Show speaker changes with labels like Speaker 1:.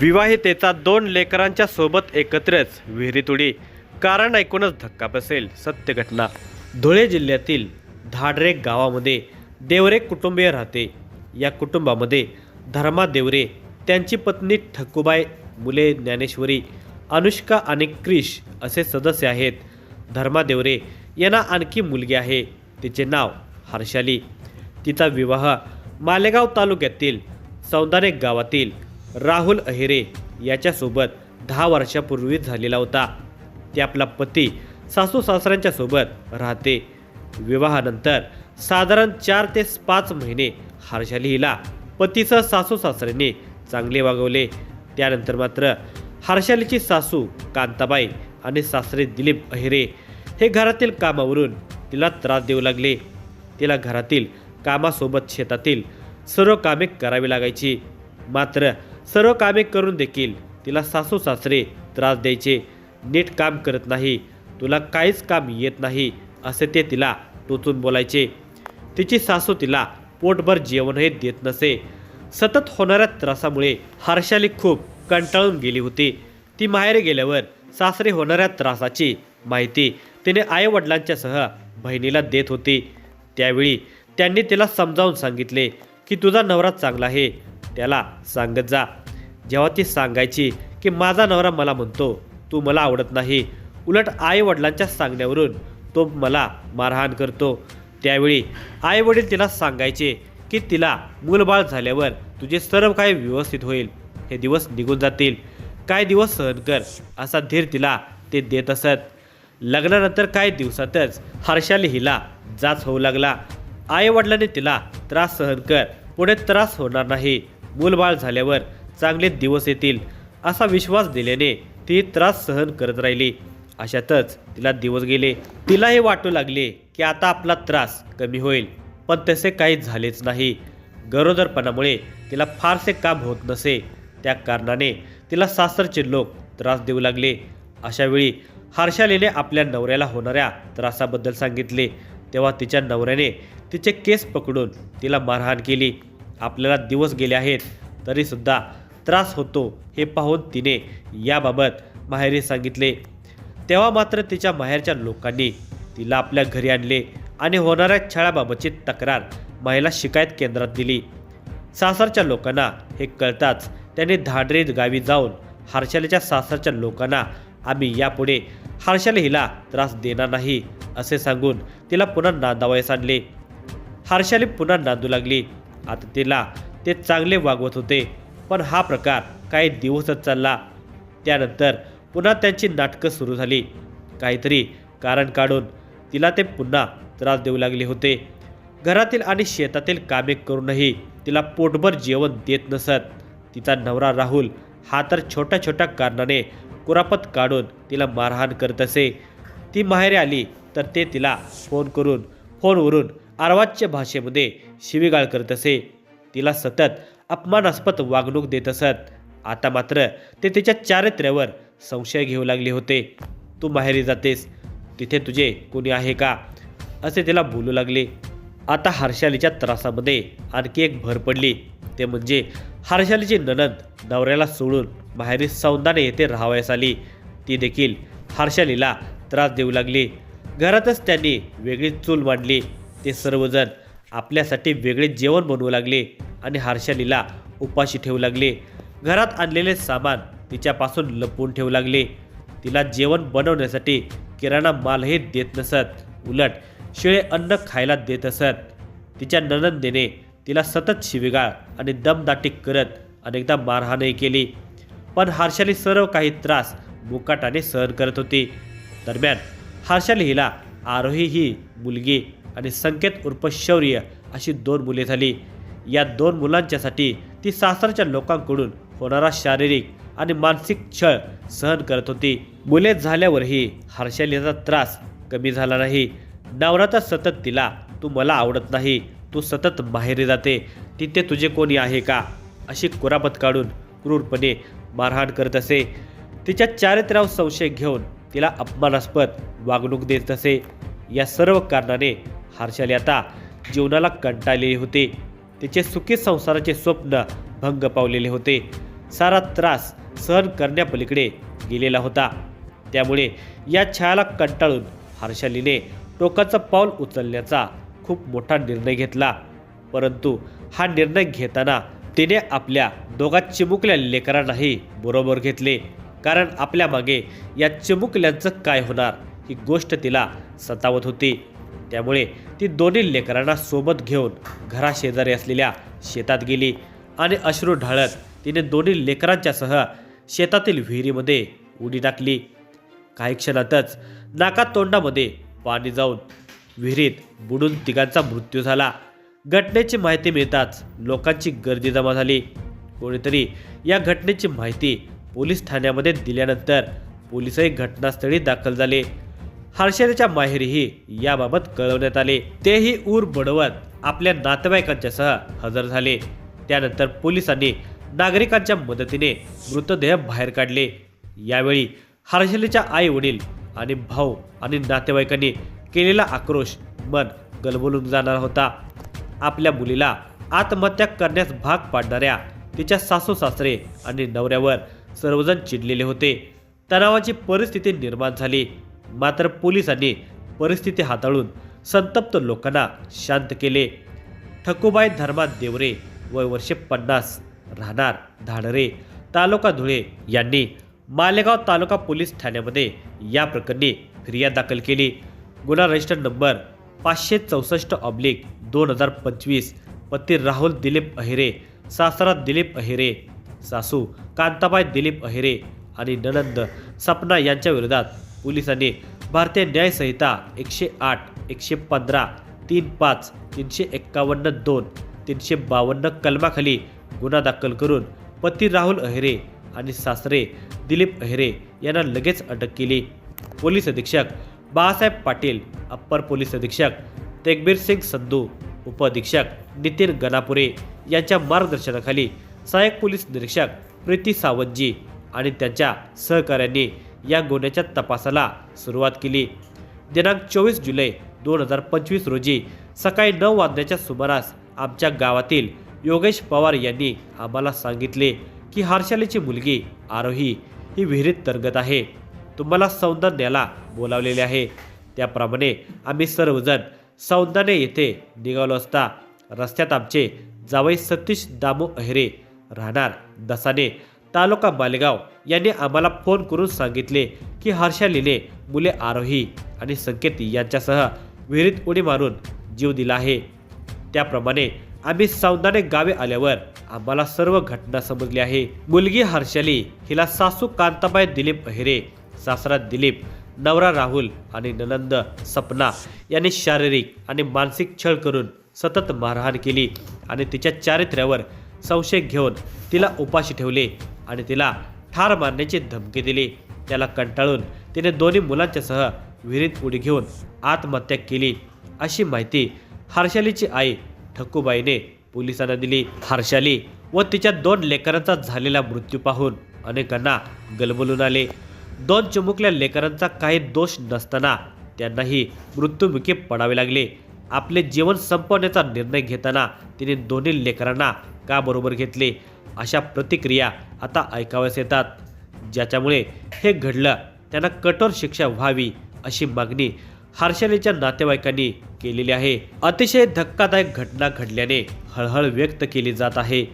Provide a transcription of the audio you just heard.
Speaker 1: विवाहितेचा 2 लेकरांच्या सोबत एकत्रच विहिरीत उडी. कारण ऐकूनच धक्का बसेल. सत्य घटना. धुळे जिल्ह्यातील धाडरे गावामध्ये देवरे कुटुंबीय राहते. या कुटुंबामध्ये धर्मा देवरे, त्यांची पत्नी ठकूबाई, मुले ज्ञानेश्वरी, अनुष्का आणि क्रिश असे सदस्य आहेत. धर्मा देवरे यांना आणखी मुलगी आहे. तिचे नाव हर्षाली. तिचा विवाह मालेगाव तालुक्यातील सौंदाणे गावातील राहुल अहिरे याच्यासोबत 10 वर्षापूर्वी झालेला होता. ते आपला पती सासू सासऱ्यांच्या सोबत राहते. विवाहानंतर साधारण 4 ते 5 महिने हर्षाली हिला पतीसह सासू सासऱ्यांनी चांगले वागवले. त्यानंतर मात्र हर्षालीची सासू कांताबाई आणि सासरे दिलीप अहिरे हे घरातील कामावरून तिला त्रास देऊ लागले. तिला घरातील कामासोबत शेतातील सर्व कामे करावी लागायची. मात्र सर्व कामे करून देखील तिला सासू सासरे त्रास द्यायचे. नीट काम करत नाही, तुला काहीच काम येत नाही असे ते तिला टोचून बोलायचे. तिची सासू तिला पोटभर जेवणही देत नसे. सतत होणाऱ्या त्रासामुळे हर्षाली खूप कंटाळून गेली होती. ती माहेरी गेल्यावर सासरी होणाऱ्या त्रासाची माहिती तिने आईवडिलांच्यासह बहिणीला देत होती. त्यावेळी त्यांनी तिला समजावून सांगितले की तुझा नवरा चांगला आहे, त्याला सांगत जा. जेव्हा ती सांगायची की माझा नवरा मला म्हणतो तू मला आवडत नाही, उलट आईवडिलांच्या सांगण्यावरून तो मला मारहाण करतो, त्यावेळी आईवडील तिला सांगायचे की तिला मूलबाळ झाल्यावर तुझे सर्व काही व्यवस्थित होईल, हे दिवस निघून जातील, काय दिवस सहन कर असा धीर तिला ते देत असत. लग्नानंतर काही दिवसातच हर्षाली हिला जाच होऊ लागला. आईवडिलांनी तिला त्रास सहन कर, पुढे त्रास होणार नाही, मूलबाळ झाल्यावर चांगले दिवस येतील असा विश्वास दिल्याने ती त्रास सहन करत राहिली. अशातच तिला दिवस गेले. तिलाही वाटू लागले की आता आपला त्रास कमी होईल, पण तसे काही झालेच नाही. गरोदरपणामुळे तिला फारसे काम होत नसे. त्या कारणाने तिला सासरचे लोक त्रास देऊ लागले. अशावेळी हर्षालीने आपल्या नवऱ्याला होणाऱ्या त्रासाबद्दल सांगितले. तेव्हा तिच्या नवऱ्याने तिचे केस पकडून तिला मारहाण केली. आपल्याला दिवस गेले आहेत तरीसुद्धा त्रास होतो हे पाहून तिने याबाबत माहेरी सांगितले. तेव्हा मात्र तिच्या माहेरच्या लोकांनी तिला आपल्या घरी आणले आणि होणाऱ्या छळाबाबतची तक्रार महिला शिकायत केंद्रात दिली. सासरच्या लोकांना हे कळताच त्यांनी धाडरे गावी जाऊन हर्षालीच्या सासरच्या लोकांना आम्ही यापुढे हर्षाली हिला त्रास देणार नाही असे सांगून तिला पुन्हा नांदावयास आणले. हर्षाली पुन्हा नांदू लागली. आता तिला ते चांगले वागवत होते, पण हा प्रकार काही दिवसच चालला. त्यानंतर पुन्हा त्यांची नाटकं सुरू झाली. काहीतरी कारण काढून तिला ते पुन्हा त्रास देऊ लागले होते. घरातील आणि शेतातील कामे करूनही तिला पोटभर जेवण देत नसत. तिचा नवरा राहुल हा तर छोट्या छोट्या कारणाने कुरापत काढून तिला मारहाण करत असे. ती माहेरी आली तर ते तिला फोनवरून अर्वाच्य भाषेमध्ये शिवीगाळ करत असे. तिला सतत अपमानास्पद वागणूक देत असत. आता मात्र ते तिच्या चारित्र्यावर संशय घेऊ लागले होते. तू माहेरी जातेस, तिथे तुझे कोणी आहे का असे तिला बोलू लागले. आता हर्षालीच्या त्रासामध्ये आणखी एक भर पडली. ते म्हणजे हर्षालीची नणंद नवऱ्याला सोडून माहेरी सौंदाणे येथे राहावयास आली. ती देखील हर्षालीला त्रास देऊ लागली. घरातच त्यांनी वेगळी चूल मांडली. ते सर्वजण आपल्यासाठी वेगळे जेवण बनवू लागले आणि हर्षालीला उपाशी ठेवू लागले. घरात आणलेले सामान तिच्यापासून लपवून ठेवू लागले. तिला जेवण बनवण्यासाठी किराणा मालही देत नसत, उलट शिळे अन्न खायला देत असत. तिच्या नणंदेने तिला सतत शिवीगाळ आणि दमदाटी करत अनेकदा मारहाणही केली. पण हर्षाली सर्व काही त्रास मुकाटाने सहन करत होती. दरम्यान हर्षाली हिला आरोही ही मुलगी आणि संकेत उर्फ शौर्य अशी 2 मुले झाली. या 2 मुलांच्यासाठी ती सासरच्या लोकांकडून होणारा शारीरिक आणि मानसिक छळ सहन करत होती. मुले झाल्यावरही हर्षालीचा त्रास कमी झाला नाही. नवरा तर सतत तिला तू मला आवडत नाही, तू सतत माहेरी जाते, तिथे तुझे कोणी आहे का अशी कुरापत काढून क्रूरपणे मारहाण करत असे. तिच्या चारित्र्यावर संशय घेऊन तिला अपमानास्पद वागणूक देत असे. या सर्व कारणाने हर्षाली आता जीवनाला कंटाळलेली होते. तिचे सुखी संसाराचे स्वप्न भंग पावलेले होते. सारा त्रास सहन करण्यापलीकडे गेलेला होता। त्यामुळे या छायाला कंटाळून हर्षालीने टोकाचं पाऊल उचलण्याचा खूप मोठा निर्णय घेतला। परंतु हा निर्णय घेताना तिने आपल्या दोघा चिमुकल्या लेकरांनाही बरोबर घेतले, कारण आपल्या मागे या चिमुकल्यांचं काय होणार ही गोष्ट तिला सतावत होती। त्यामुळे ती दोन्ही लेकरांना सोबत घेऊन घराशेजारी असलेल्या शेतात गेली आणि अश्रू ढाळत तिने दोन्ही लेकरांच्या सह शेतातील विहिरीमध्ये उडी टाकली। काही क्षणातच नाकातोंडामध्ये पाणी जाऊन विहिरीत बुडून तिघांचा मृत्यू झाला। घटनेची माहिती मिळताच लोकांची गर्दी जमा झाली। कोणीतरी या घटनेची माहिती पोलीस ठाण्यामध्ये दिल्यानंतर पोलीसही घटनास्थळी दाखल झाले। हर्षालीच्या माहेरीही याबाबत कळवण्यात आले। तेही ऊर बडवत आपल्या नातेवाईकांच्या सह हजर झाले। त्यानंतर पोलिसांनी नागरिकांच्या मदतीने मृतदेह बाहेर काढले। यावेळी हर्षालीच्या आई वडील आणि भाऊ आणि नातेवाईकांनी केलेला आक्रोश मन गलबलून जाणार होता। आपल्या मुलीला आत्महत्या करण्यास भाग पाडणाऱ्या तिच्या सासू सासरे आणि नवऱ्यावर सर्वजण चिडलेले होते। तणावाची परिस्थिती निर्माण झाली। मात्र पोलिसांनी परिस्थिती हाताळून संतप्त लोकांना शांत केले। ठकूबाई धर्मा देवरे वय वर्षे 50 राहणार धाडरे तालुका धुळे यांनी मालेगाव तालुका पोलीस ठाण्यामध्ये या प्रकरणी फिर्याद दाखल केली। गुन्हा रजिस्टर नंबर 564/2025, पती राहुल दिलीप अहिरे, सासरा दिलीप अहिरे, सासू कांताबाई दिलीप अहिरे आणि ननंद सपना यांच्या विरोधात पोलिसांनी भारतीय न्याय संहिता 108, 115, 35, 351(2), 352 कलमाखाली गुन्हा दाखल करून पती राहुल अहिरे आणि सासरे दिलीप अहिरे यांना लगेच अटक केली। पोलीस अधीक्षक बाळासाहेब पाटील, अप्पर पोलीस अधीक्षक तेगबीर सिंग संधू, उपअधीक्षक नितीन गणापुरे यांच्या मार्गदर्शनाखाली सहाय्यक पोलीस निरीक्षक प्रीती सावंतजी आणि त्यांच्या सहकाऱ्यांनी या गुन्ह्याच्या तपासाला सुरुवात केली। दिनांक 24 जुलै 2025 रोजी सकाळी 9 वाजण्याच्या सुमारास आमच्या गावातील योगेश पवार यांनी आम्हाला सांगितले की हर्षालीची मुलगी आरोही ही विहिरीत तरंगत आहे, तुम्हाला सौंदर्याला बोलावलेले आहे। त्याप्रमाणे आम्ही सर्वजण सौंदर्य येथे निघालो असता रस्त्यात आमचे जावई सतीश दामू अहिरे राहणार दसाने तालुका मालेगाव यांनी आम्हाला फोन करून सांगितले की हर्षालीने मुले आरोही आणि संकेत यांच्यासह विहिरीत उडी मारून जीव दिला आहे। त्याप्रमाणे आम्ही सौंदर्य गावे आल्यावर आम्हाला सर्व घटना समजली आहे। मुलगी हर्षाली हिला सासू कांताबाई दिलीप अहिरे, सासरा दिलीप, नवरा राहुल आणि ननंद सपना यांनी शारीरिक आणि मानसिक छळ करून सतत मारहाण केली आणि तिच्या चारित्र्यावर संशय घेऊन तिला उपाशी ठेवले आणि तिला ठार मारण्याची धमकी दिली। त्याला कंटाळून तिने दोन्ही मुलांच्या सह विहिरीत उडी घेऊन आत्महत्या केली, अशी माहिती हर्षालीची आई ठकूबाईने पोलिसांना दिली। हर्षाली व तिच्या 2 लेकरांचा झालेला मृत्यू पाहून अनेकांना गलबलून आले। 2 चिमुकल्या लेकरांचा काही दोष नसताना त्यांनाही मृत्युमुखी पडावे लागले। आपले जीवन संपवण्याचा निर्णय घेताना तिने दोन्ही लेकरांना का बरोबर घेतले, अशा प्रतिक्रिया आता ऐकाव्यास येतात। ज्याच्यामुळे हे घडलं त्यांना कठोर शिक्षा व्हावी अशी मागणी हर्षालीच्या नातेवाईकांनी केलेली आहे। अतिशय धक्कादायक घटना घडल्याने हळहळ व्यक्त केली जात आहे।